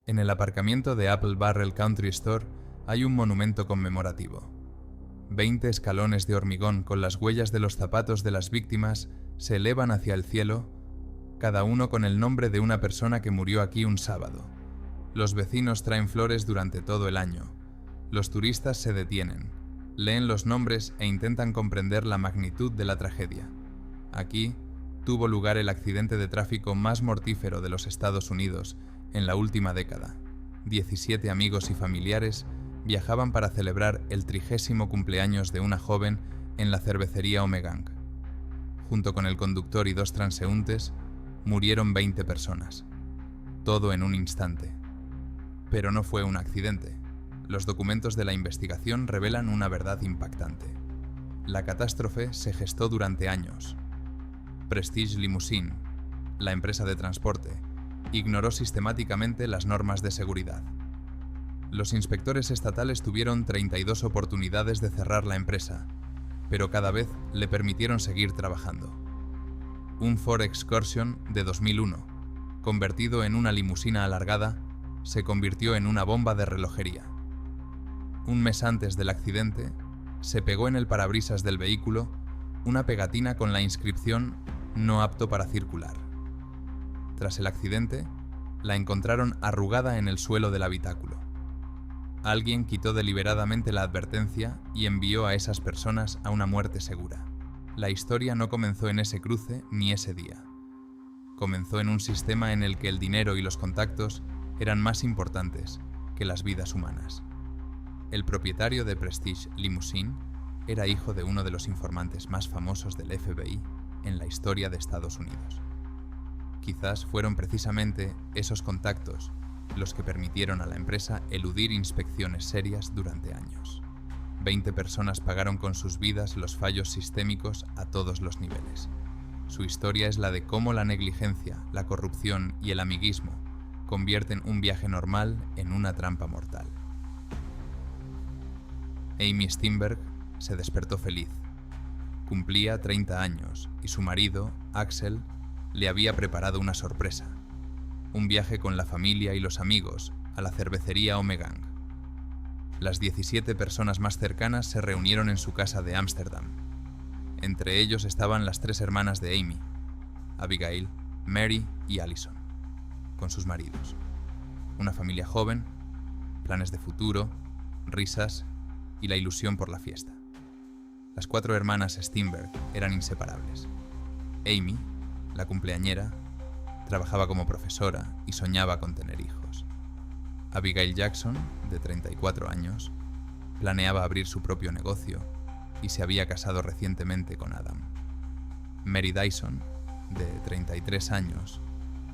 En el aparcamiento de Apple Barrel Country Store hay un monumento conmemorativo. 20 escalones de hormigón con las huellas de los zapatos de las víctimas se elevan hacia el cielo, cada uno con el nombre de una persona que murió aquí un sábado. Los vecinos traen flores durante todo el año. Los turistas se detienen, leen los nombres e intentan comprender la magnitud de la tragedia. Aquí tuvo lugar el accidente de tráfico más mortífero de los Estados Unidos en la última década. 17 amigos y familiares viajaban para celebrar el 30º cumpleaños de una joven en la cervecería Ommegang. Junto con el conductor y 2 transeúntes, murieron 20 personas. Todo en un instante. Pero no fue un accidente. Los documentos de la investigación revelan una verdad impactante. La catástrofe se gestó durante años. Prestige Limousine, la empresa de transporte, ignoró sistemáticamente las normas de seguridad. Los inspectores estatales tuvieron 32 oportunidades de cerrar la empresa, pero cada vez le permitieron seguir trabajando. Un Ford Excursion de 2001, convertido en una limusina alargada, se convirtió en una bomba de relojería. Un mes antes del accidente, se pegó en el parabrisas del vehículo una pegatina con la inscripción "No apto para circular". Tras el accidente, la encontraron arrugada en el suelo del habitáculo. Alguien quitó deliberadamente la advertencia y envió a esas personas a una muerte segura. La historia no comenzó en ese cruce ni ese día. Comenzó en un sistema en el que el dinero y los contactos eran más importantes que las vidas humanas. El propietario de Prestige Limousine era hijo de uno de los informantes más famosos del FBI en la historia de Estados Unidos. Quizás fueron precisamente esos contactos los que permitieron a la empresa eludir inspecciones serias durante años. 20 personas pagaron con sus vidas los fallos sistémicos a todos los niveles. Su historia es la de cómo la negligencia, la corrupción y el amiguismo convierten un viaje normal en una trampa mortal. Amy Steinberg se despertó feliz. Cumplía 30 años y su marido, Axel, le había preparado una sorpresa. Un viaje con la familia y los amigos a la cervecería Ommegang. Las 17 personas más cercanas se reunieron en su casa de Ámsterdam. Entre ellos estaban las 3 hermanas de Amy, Abigail, Mary y Allison, con sus maridos. Una familia joven, planes de futuro, risas y la ilusión por la fiesta. Las 4 hermanas Steinberg eran inseparables. Amy, la cumpleañera, trabajaba como profesora y soñaba con tener hijos. Abigail Jackson, de 34 años, planeaba abrir su propio negocio y se había casado recientemente con Adam. Mary Dyson, de 33 años,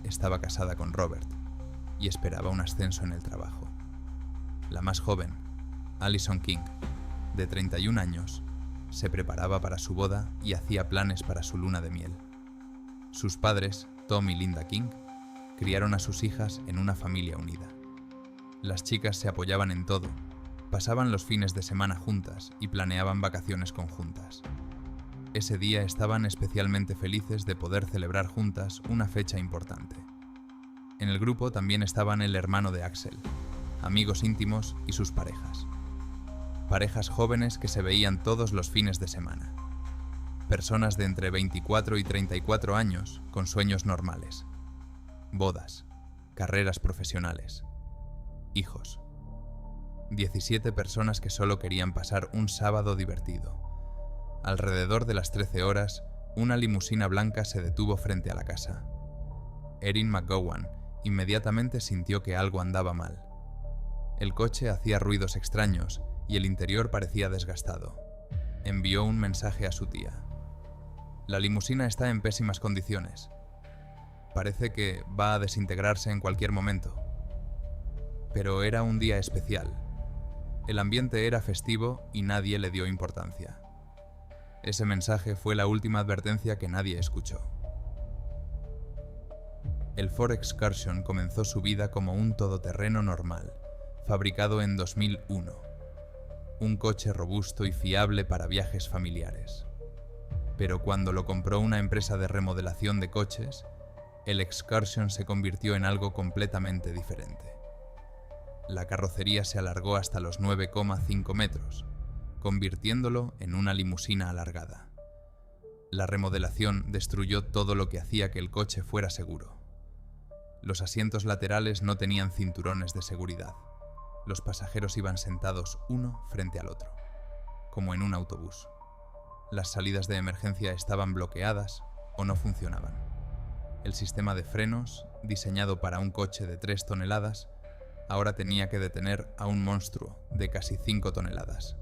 estaba casada con Robert y esperaba un ascenso en el trabajo. La más joven, Allison King, de 31 años, se preparaba para su boda y hacía planes para su luna de miel. Sus padres, Tom y Linda King, criaron a sus hijas en una familia unida. Las chicas se apoyaban en todo, pasaban los fines de semana juntas y planeaban vacaciones conjuntas. Ese día estaban especialmente felices de poder celebrar juntas una fecha importante. En el grupo también estaban el hermano de Axel, amigos íntimos y sus parejas. Parejas jóvenes que se veían todos los fines de semana. Personas de entre 24 y 34 años con sueños normales. Bodas, carreras profesionales, hijos. 17 personas que solo querían pasar un sábado divertido. Alrededor de las 13 horas, una limusina blanca se detuvo frente a la casa. Erin McGowan inmediatamente sintió que algo andaba mal. El coche hacía ruidos extraños y el interior parecía desgastado. Envió un mensaje a su tía. La limusina está en pésimas condiciones. Parece que va a desintegrarse en cualquier momento. Pero era un día especial. El ambiente era festivo y nadie le dio importancia. Ese mensaje fue la última advertencia que nadie escuchó. El Ford Excursion comenzó su vida como un todoterreno normal, fabricado en 2001. Un coche robusto y fiable para viajes familiares. Pero cuando lo compró una empresa de remodelación de coches, el Excursion se convirtió en algo completamente diferente. la carrocería se alargó hasta los 9,5 metros, convirtiéndolo en una limusina alargada. La remodelación destruyó todo lo que hacía que el coche fuera seguro. Los asientos laterales no tenían cinturones de seguridad. Los pasajeros iban sentados uno frente al otro, como en un autobús. Las salidas de emergencia estaban bloqueadas o no funcionaban. El sistema de frenos, diseñado para un coche de 3 toneladas, ahora tenía que detener a un monstruo de casi 5 toneladas.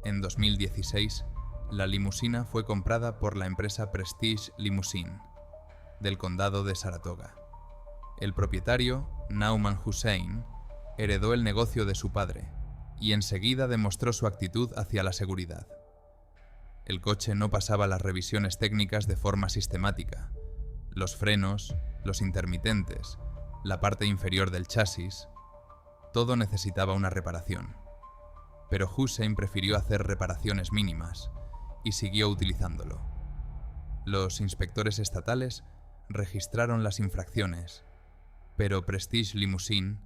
En 2016, la limusina fue comprada por la empresa Prestige Limousine, del condado de Saratoga. El propietario, Nauman Hussein, heredó el negocio de su padre y enseguida demostró su actitud hacia la seguridad. El coche no pasaba las revisiones técnicas de forma sistemática. Los frenos, los intermitentes, la parte inferior del chasis, todo necesitaba una reparación. Pero Hussein prefirió hacer reparaciones mínimas y siguió utilizándolo. Los inspectores estatales registraron las infracciones, pero Prestige Limousine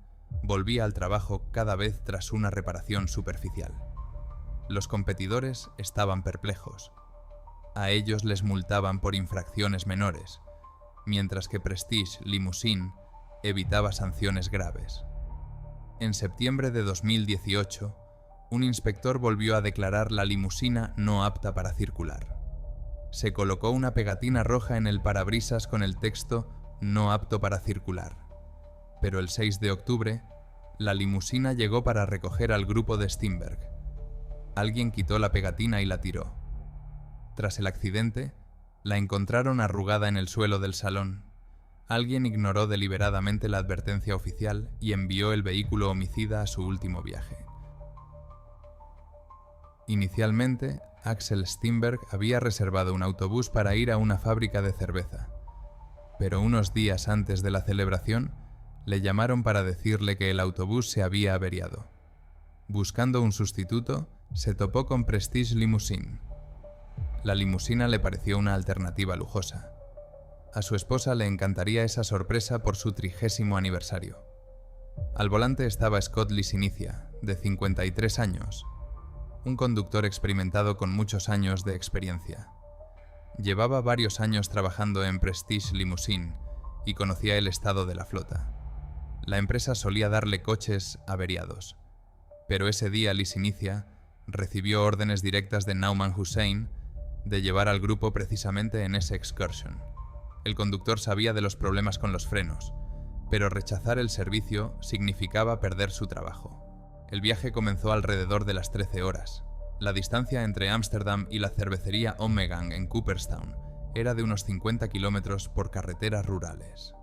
volvía al trabajo cada vez tras una reparación superficial. Los competidores estaban perplejos. A ellos les multaban por infracciones menores, mientras que Prestige Limousine evitaba sanciones graves. En septiembre de 2018, un inspector volvió a declarar la limusina no apta para circular. Se colocó una pegatina roja en el parabrisas con el texto "No apto para circular". Pero el 6 de octubre, la limusina llegó para recoger al grupo de Steinberg. Alguien quitó la pegatina y la tiró. Tras el accidente, la encontraron arrugada en el suelo del salón. Alguien ignoró deliberadamente la advertencia oficial y envió el vehículo homicida a su último viaje. Inicialmente, Axel Steinberg había reservado un autobús para ir a una fábrica de cerveza, pero unos días antes de la celebración, le llamaron para decirle que el autobús se había averiado. Buscando un sustituto, se topó con Prestige Limousine. La limusina le pareció una alternativa lujosa. A su esposa le encantaría esa sorpresa por su 30º aniversario. Al volante estaba Scott Lisinicia, de 53 años, un conductor experimentado con muchos años de experiencia. Llevaba varios años trabajando en Prestige Limousine y conocía el estado de la flota. La empresa solía darle coches averiados, pero ese día Lisinicia recibió órdenes directas de Nauman Hussein de llevar al grupo precisamente en ese excursion. El conductor sabía de los problemas con los frenos, pero rechazar el servicio significaba perder su trabajo. El viaje comenzó alrededor de las 13 horas. La distancia entre Ámsterdam y la cervecería Ommegang en Cooperstown era de unos 50 kilómetros por carreteras rurales.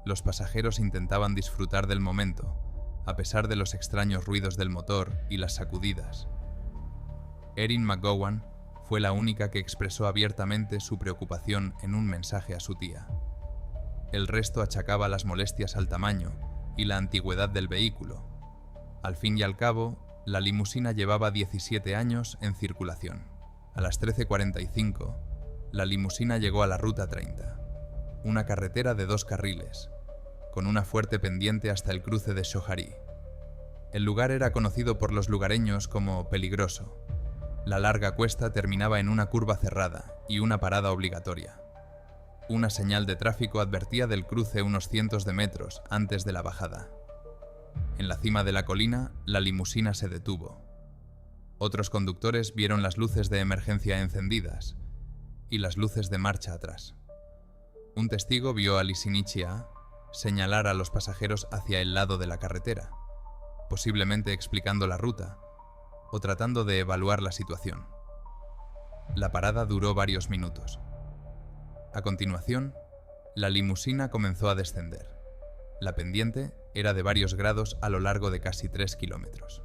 Los pasajeros intentaban disfrutar del momento, a pesar de los extraños ruidos del motor y las sacudidas. Erin McGowan fue la única que expresó abiertamente su preocupación en un mensaje a su tía. El resto achacaba las molestias al tamaño y la antigüedad del vehículo. Al fin y al cabo, la limusina llevaba 17 años en circulación. A las 13:45, la limusina llegó a la Ruta 30, una carretera de 2 carriles, con una fuerte pendiente hasta el cruce de Schoharie. El lugar era conocido por los lugareños como peligroso. La larga cuesta terminaba en una curva cerrada y una parada obligatoria. Una señal de tráfico advertía del cruce unos cientos de metros antes de la bajada. En la cima de la colina, la limusina se detuvo. Otros conductores vieron las luces de emergencia encendidas y las luces de marcha atrás. Un testigo vio a Lisinicia señalar a los pasajeros hacia el lado de la carretera, posiblemente explicando la ruta o tratando de evaluar la situación. La parada duró varios minutos. A continuación, la limusina comenzó a descender. La pendiente era de varios grados a lo largo de casi 3 kilómetros.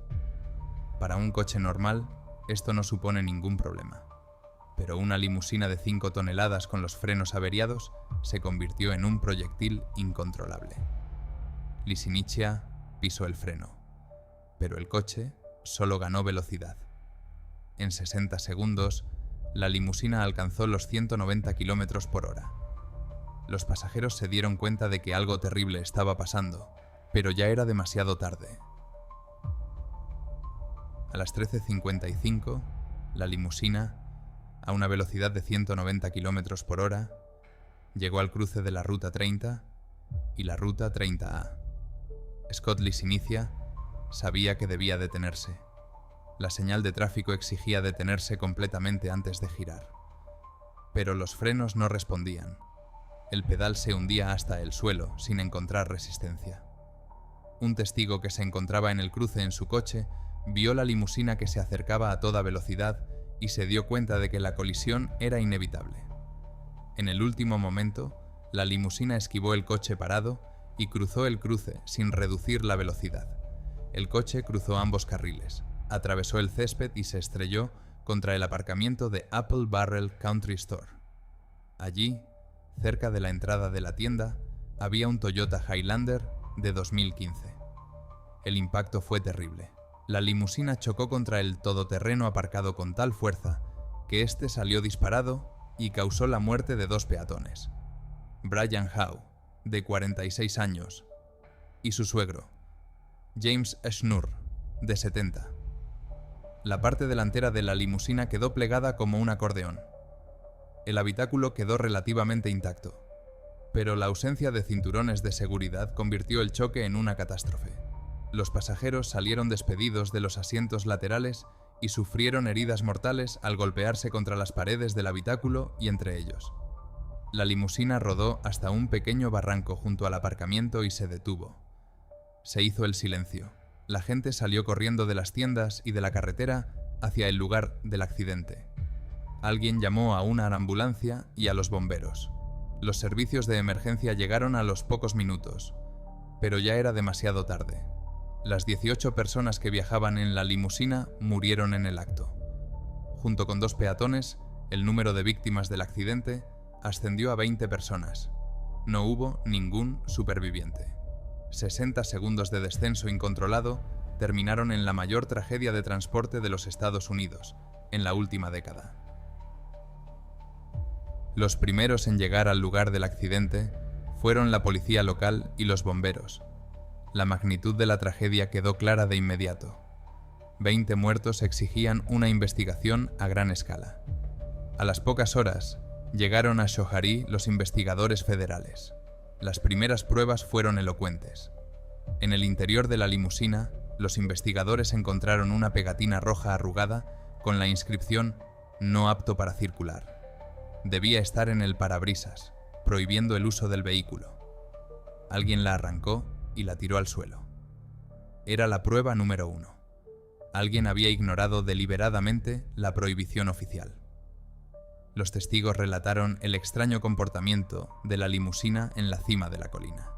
Para un coche normal, esto no supone ningún problema, pero una limusina de 5 toneladas con los frenos averiados se convirtió en un proyectil incontrolable. Lisinicia pisó el freno, pero el coche solo ganó velocidad. En 60 segundos, la limusina alcanzó los 190 km/h. Los pasajeros se dieron cuenta de que algo terrible estaba pasando pero ya era demasiado tarde. A las 13:55, la limusina, a una velocidad de 190 km por hora, llegó al cruce de la Ruta 30 y la Ruta 30A. Scott Lisinica sabía que debía detenerse. La señal de tráfico exigía detenerse completamente antes de girar. Pero los frenos no respondían. El pedal se hundía hasta el suelo, sin encontrar resistencia. Un testigo que se encontraba en el cruce en su coche vio la limusina que se acercaba a toda velocidad y se dio cuenta de que la colisión era inevitable. En el último momento, la limusina esquivó el coche parado y cruzó el cruce sin reducir la velocidad. El coche cruzó ambos carriles, atravesó el césped y se estrelló contra el aparcamiento de Apple Barrel Country Store. Allí, cerca de la entrada de la tienda, había un Toyota Highlander de 2015. El impacto fue terrible. La limusina chocó contra el todoterreno aparcado con tal fuerza que este salió disparado y causó la muerte de 2 peatones. Brian Howe, de 46 años, y su suegro, James Schnurr, de 70. La parte delantera de la limusina quedó plegada como un acordeón. El habitáculo quedó relativamente intacto, pero la ausencia de cinturones de seguridad convirtió el choque en una catástrofe. Los pasajeros salieron despedidos de los asientos laterales y sufrieron heridas mortales al golpearse contra las paredes del habitáculo y entre ellos. La limusina rodó hasta un pequeño barranco junto al aparcamiento y se detuvo. Se hizo el silencio. La gente salió corriendo de las tiendas y de la carretera hacia el lugar del accidente. Alguien llamó a una ambulancia y a los bomberos. Los servicios de emergencia llegaron a los pocos minutos, pero ya era demasiado tarde. Las 18 personas que viajaban en la limusina murieron en el acto. Junto con 2 peatones, el número de víctimas del accidente ascendió a 20 personas. No hubo ningún superviviente. 60 segundos de descenso incontrolado terminaron en la mayor tragedia de transporte de los Estados Unidos en la última década. Los primeros en llegar al lugar del accidente fueron la policía local y los bomberos. La magnitud de la tragedia quedó clara de inmediato. 20 muertos exigían una investigación a gran escala. A las pocas horas, llegaron a Schoharie los investigadores federales. Las primeras pruebas fueron elocuentes. En el interior de la limusina, los investigadores encontraron una pegatina roja arrugada con la inscripción «No apto para circular». Debía estar en el parabrisas, prohibiendo el uso del vehículo. Alguien la arrancó y la tiró al suelo. Era la prueba número 1. Alguien había ignorado deliberadamente la prohibición oficial. Los testigos relataron el extraño comportamiento de la limusina en la cima de la colina.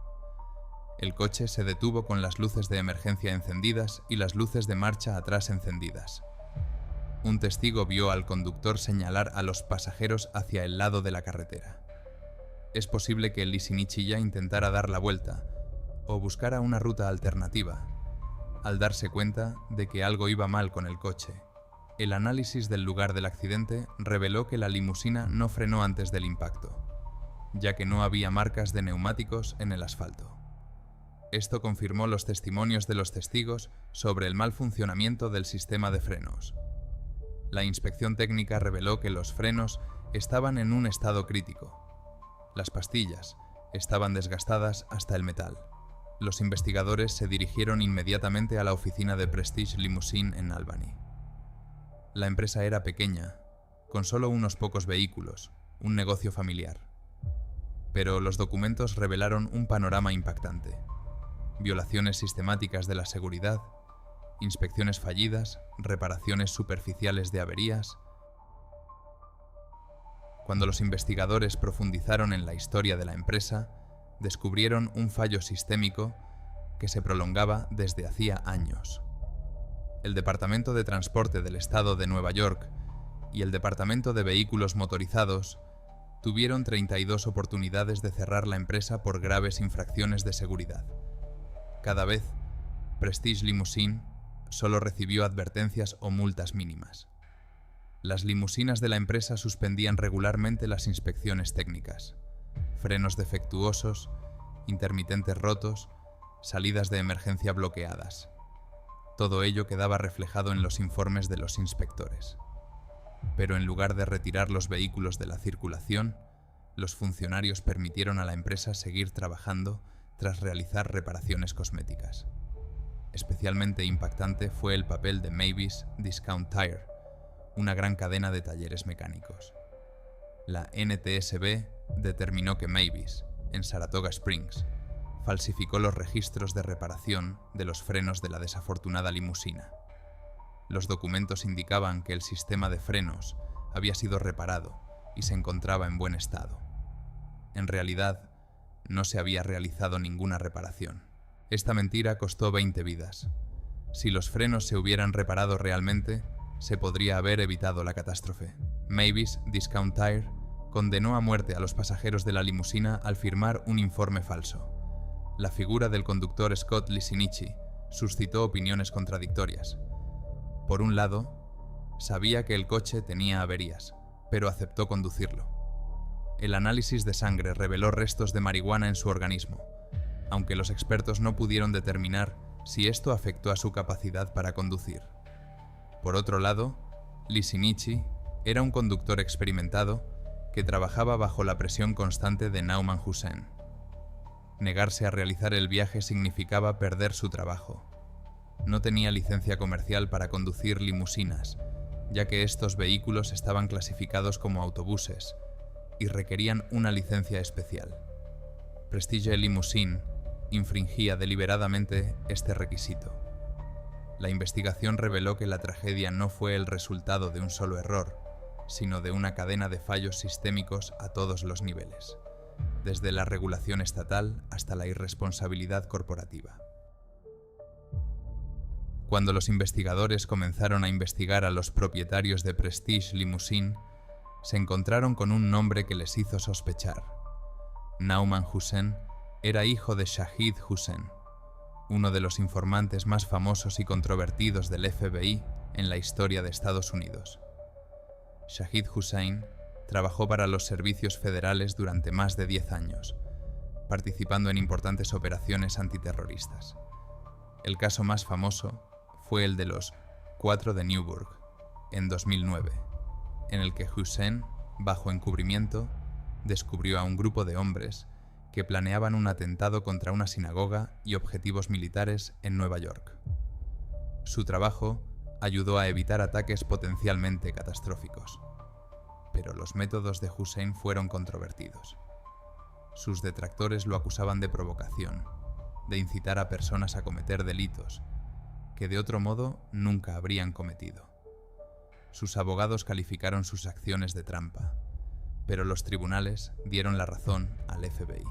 El coche se detuvo con las luces de emergencia encendidas y las luces de marcha atrás encendidas. Un testigo vio al conductor señalar a los pasajeros hacia el lado de la carretera. Es posible que Lisinica intentara dar la vuelta o buscara una ruta alternativa, al darse cuenta de que algo iba mal con el coche. El análisis del lugar del accidente reveló que la limusina no frenó antes del impacto, ya que no había marcas de neumáticos en el asfalto. Esto confirmó los testimonios de los testigos sobre el mal funcionamiento del sistema de frenos. La inspección técnica reveló que los frenos estaban en un estado crítico. Las pastillas estaban desgastadas hasta el metal. Los investigadores se dirigieron inmediatamente a la oficina de Prestige Limousine en Albany. La empresa era pequeña, con solo unos pocos vehículos, un negocio familiar. Pero los documentos revelaron un panorama impactante. Violaciones sistemáticas de la seguridad, inspecciones fallidas, reparaciones superficiales de averías. Cuando los investigadores profundizaron en la historia de la empresa, descubrieron un fallo sistémico que se prolongaba desde hacía años. El Departamento de Transporte del Estado de Nueva York y el Departamento de Vehículos Motorizados tuvieron 32 oportunidades de cerrar la empresa por graves infracciones de seguridad. Cada vez, Prestige Limousine solo recibió advertencias o multas mínimas. Las limusinas de la empresa suspendían regularmente las inspecciones técnicas. Frenos defectuosos, intermitentes rotos, salidas de emergencia bloqueadas. Todo ello quedaba reflejado en los informes de los inspectores. Pero en lugar de retirar los vehículos de la circulación, los funcionarios permitieron a la empresa seguir trabajando tras realizar reparaciones cosméticas. Especialmente impactante fue el papel de Mavis Discount Tire, una gran cadena de talleres mecánicos. La NTSB determinó que Mavis, en Saratoga Springs, falsificó los registros de reparación de los frenos de la desafortunada limusina. Los documentos indicaban que el sistema de frenos había sido reparado y se encontraba en buen estado. En realidad, no se había realizado ninguna reparación. Esta mentira costó 20 vidas. Si los frenos se hubieran reparado realmente, se podría haber evitado la catástrofe. Mavis Discount Tire condenó a muerte a los pasajeros de la limusina al firmar un informe falso. La figura del conductor Scott Licinici suscitó opiniones contradictorias. Por un lado, sabía que el coche tenía averías, pero aceptó conducirlo. El análisis de sangre reveló restos de marihuana en su organismo, aunque los expertos no pudieron determinar si esto afectó a su capacidad para conducir. Por otro lado, Licinici era un conductor experimentado que trabajaba bajo la presión constante de Nauman Hussein. Negarse a realizar el viaje significaba perder su trabajo. No tenía licencia comercial para conducir limusinas, ya que estos vehículos estaban clasificados como autobuses y requerían una licencia especial. Prestige Limousine infringía deliberadamente este requisito. La investigación reveló que la tragedia no fue el resultado de un solo error, sino de una cadena de fallos sistémicos a todos los niveles, desde la regulación estatal hasta la irresponsabilidad corporativa. Cuando los investigadores comenzaron a investigar a los propietarios de Prestige Limousine, se encontraron con un nombre que les hizo sospechar. Nauman Hussein era hijo de Shahid Hussein, uno de los informantes más famosos y controvertidos del FBI en la historia de Estados Unidos. Shahid Hussein trabajó para los servicios federales durante más de 10 años, participando en importantes operaciones antiterroristas. El caso más famoso fue el de los 4 de Newburgh, en 2009, en el que Hussein, bajo encubrimiento, descubrió a un grupo de hombres que planeaban un atentado contra una sinagoga y objetivos militares en Nueva York. Su trabajo ayudó a evitar ataques potencialmente catastróficos, pero los métodos de Hussein fueron controvertidos. Sus detractores lo acusaban de provocación, de incitar a personas a cometer delitos que de otro modo nunca habrían cometido. Sus abogados calificaron sus acciones de trampa, pero los tribunales dieron la razón al FBI.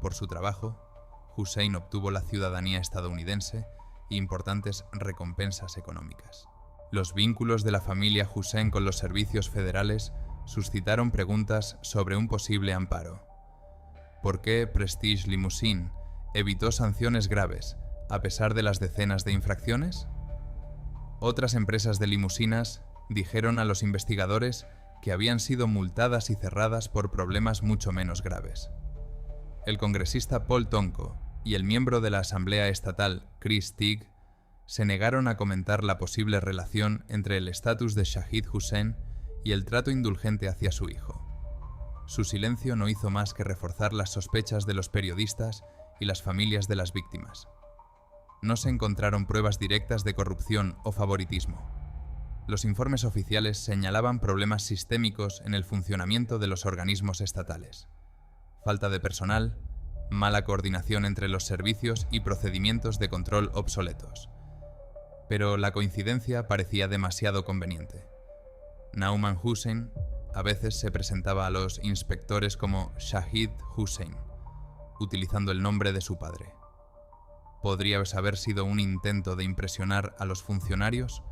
Por su trabajo, Hussein obtuvo la ciudadanía estadounidense e importantes recompensas económicas. Los vínculos de la familia Hussein con los servicios federales suscitaron preguntas sobre un posible amparo. ¿Por qué Prestige Limousine evitó sanciones graves a pesar de las decenas de infracciones? Otras empresas de limusinas dijeron a los investigadores que habían sido multadas y cerradas por problemas mucho menos graves. El congresista Paul Tonko y el miembro de la Asamblea Estatal Chris Teague se negaron a comentar la posible relación entre el estatus de Shahid Hussein y el trato indulgente hacia su hijo. Su silencio no hizo más que reforzar las sospechas de los periodistas y las familias de las víctimas. No se encontraron pruebas directas de corrupción o favoritismo. Los informes oficiales señalaban problemas sistémicos en el funcionamiento de los organismos estatales: falta de personal, mala coordinación entre los servicios y procedimientos de control obsoletos. Pero la coincidencia parecía demasiado conveniente. Nauman Hussein a veces se presentaba a los inspectores como Shahid Hussein, utilizando el nombre de su padre. ¿Podría haber sido un intento de impresionar a los funcionarios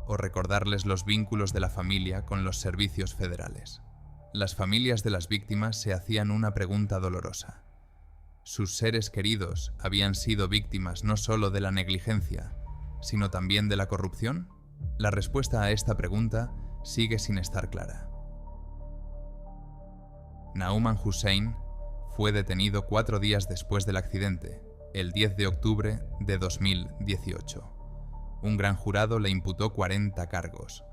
o recordarles los vínculos de la familia con los servicios federales? Las familias de las víctimas se hacían una pregunta dolorosa. ¿Sus seres queridos habían sido víctimas no solo de la negligencia, sino también de la corrupción? La respuesta a esta pregunta sigue sin estar clara. Nauman Hussein fue detenido 4 días después del accidente el 10 de octubre de 2018. Un gran jurado le imputó 40 cargos,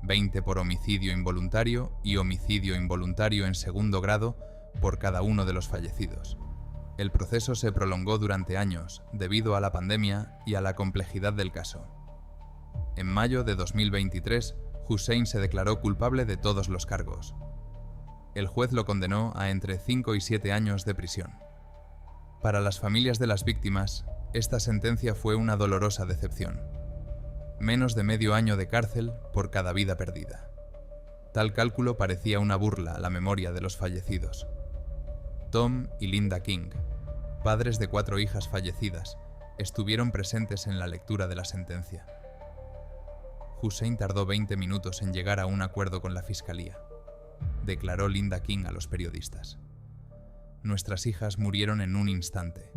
20 por homicidio involuntario y homicidio involuntario en segundo grado por cada uno de los fallecidos. El proceso se prolongó durante años debido a la pandemia y a la complejidad del caso. En mayo de 2023, Hussein se declaró culpable de todos los cargos. El juez lo condenó a entre 5 y 7 años de prisión. Para las familias de las víctimas, esta sentencia fue una dolorosa decepción. Menos de medio año de cárcel por cada vida perdida. Tal cálculo parecía una burla a la memoria de los fallecidos. Tom y Linda King, padres de 4 hijas fallecidas, estuvieron presentes en la lectura de la sentencia. Hussein tardó 20 minutos en llegar a un acuerdo con la fiscalía, declaró Linda King a los periodistas. Nuestras hijas murieron en un instante.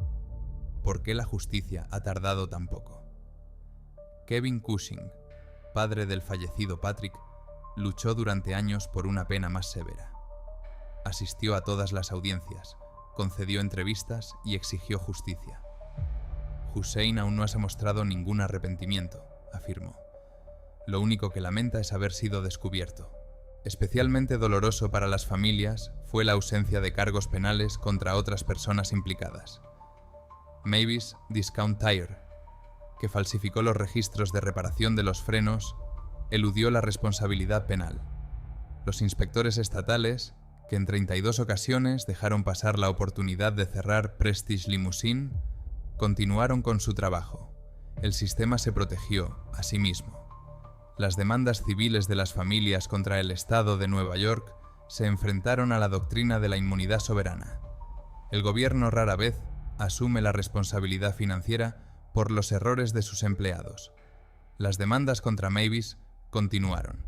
¿Por qué la justicia ha tardado tan poco? Kevin Cushing, padre del fallecido Patrick, luchó durante años por una pena más severa. Asistió a todas las audiencias, concedió entrevistas y exigió justicia. Hussein aún no se ha mostrado ningún arrepentimiento, afirmó. Lo único que lamenta es haber sido descubierto. Especialmente doloroso para las familias fue la ausencia de cargos penales contra otras personas implicadas. Mavis Discount Tire, que falsificó los registros de reparación de los frenos, eludió la responsabilidad penal. Los inspectores estatales, que en 32 ocasiones dejaron pasar la oportunidad de cerrar Prestige Limousine, continuaron con su trabajo. El sistema se protegió a sí mismo. Las demandas civiles de las familias contra el Estado de Nueva York se enfrentaron a la doctrina de la inmunidad soberana. El gobierno rara vez asume la responsabilidad financiera por los errores de sus empleados. Las demandas contra Mavis continuaron,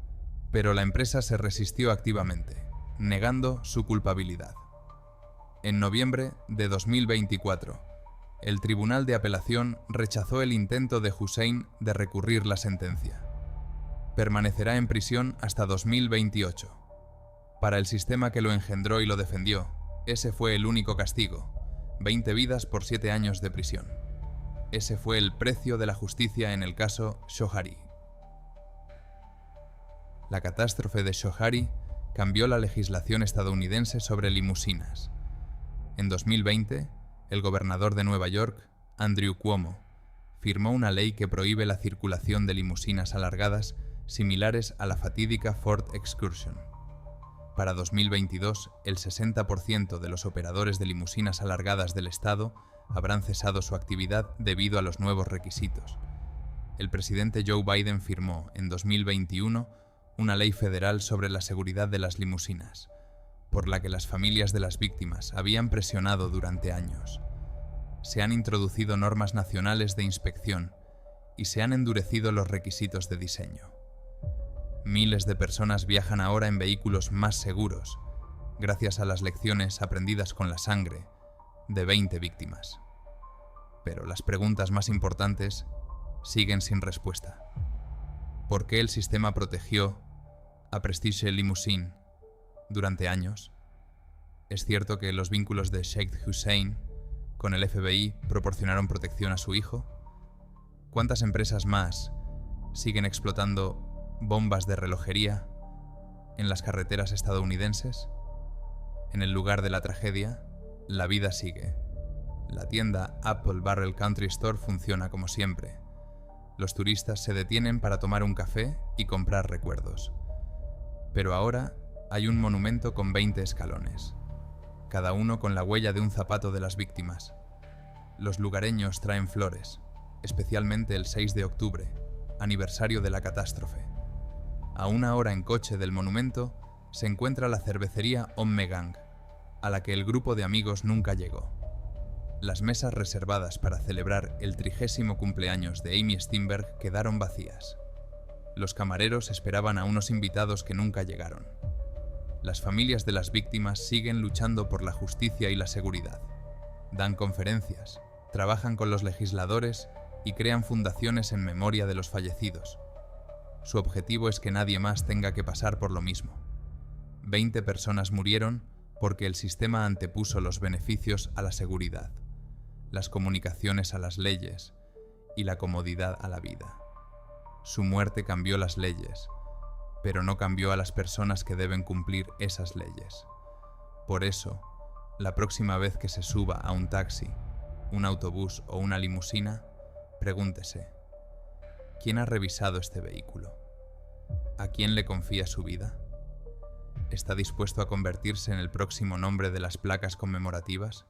pero la empresa se resistió activamente, negando su culpabilidad. En noviembre de 2024, el Tribunal de Apelación rechazó el intento de Hussein de recurrir la sentencia. Permanecerá en prisión hasta 2028. Para el sistema que lo engendró y lo defendió, ese fue el único castigo: 20 vidas por 7 años de prisión. Ese fue el precio de la justicia en el caso Shohari. La catástrofe de Shohari cambió la legislación estadounidense sobre limusinas. En 2020, el gobernador de Nueva York, Andrew Cuomo, firmó una ley que prohíbe la circulación de limusinas alargadas similares a la fatídica Ford Excursion. Para 2022, el 60% de los operadores de limusinas alargadas del estado habrán cesado su actividad debido a los nuevos requisitos. El presidente Joe Biden firmó en 2021 una ley federal sobre la seguridad de las limusinas, por la que las familias de las víctimas habían presionado durante años. Se han introducido normas nacionales de inspección y se han endurecido los requisitos de diseño. Miles de personas viajan ahora en vehículos más seguros, gracias a las lecciones aprendidas con la sangre de 20 víctimas. Pero las preguntas más importantes siguen sin respuesta. ¿Por qué el sistema protegió a Prestige Limousine durante años? Es cierto que los vínculos de Sheikh Hussein con el FBI proporcionaron protección a su hijo. ¿Cuántas empresas más siguen explotando bombas de relojería en las carreteras estadounidenses? En el lugar de la tragedia, la vida sigue. La tienda Apple Barrel Country Store funciona como siempre. Los turistas se detienen para tomar un café y comprar recuerdos. Pero ahora hay un monumento con 20 escalones, cada uno con la huella de un zapato de las víctimas. Los lugareños traen flores, especialmente el 6 de octubre, aniversario de la catástrofe. A 1 hora en coche del monumento se encuentra la cervecería Ommegang, a la que el grupo de amigos nunca llegó. Las mesas reservadas para celebrar el 30º cumpleaños de Amy Steinberg quedaron vacías. Los camareros esperaban a unos invitados que nunca llegaron. Las familias de las víctimas siguen luchando por la justicia y la seguridad. Dan conferencias, trabajan con los legisladores y crean fundaciones en memoria de los fallecidos. Su objetivo es que nadie más tenga que pasar por lo mismo. 20 personas murieron porque el sistema antepuso los beneficios a la seguridad. las comunicaciones a las leyes y la comodidad a la vida. Su muerte cambió las leyes, pero no cambió a las personas que deben cumplir esas leyes. Por eso, la próxima vez que se suba a un taxi, un autobús o una limusina, pregúntese: ¿quién ha revisado este vehículo? ¿A quién le confía su vida? ¿Está dispuesto a convertirse en el próximo nombre de las placas conmemorativas?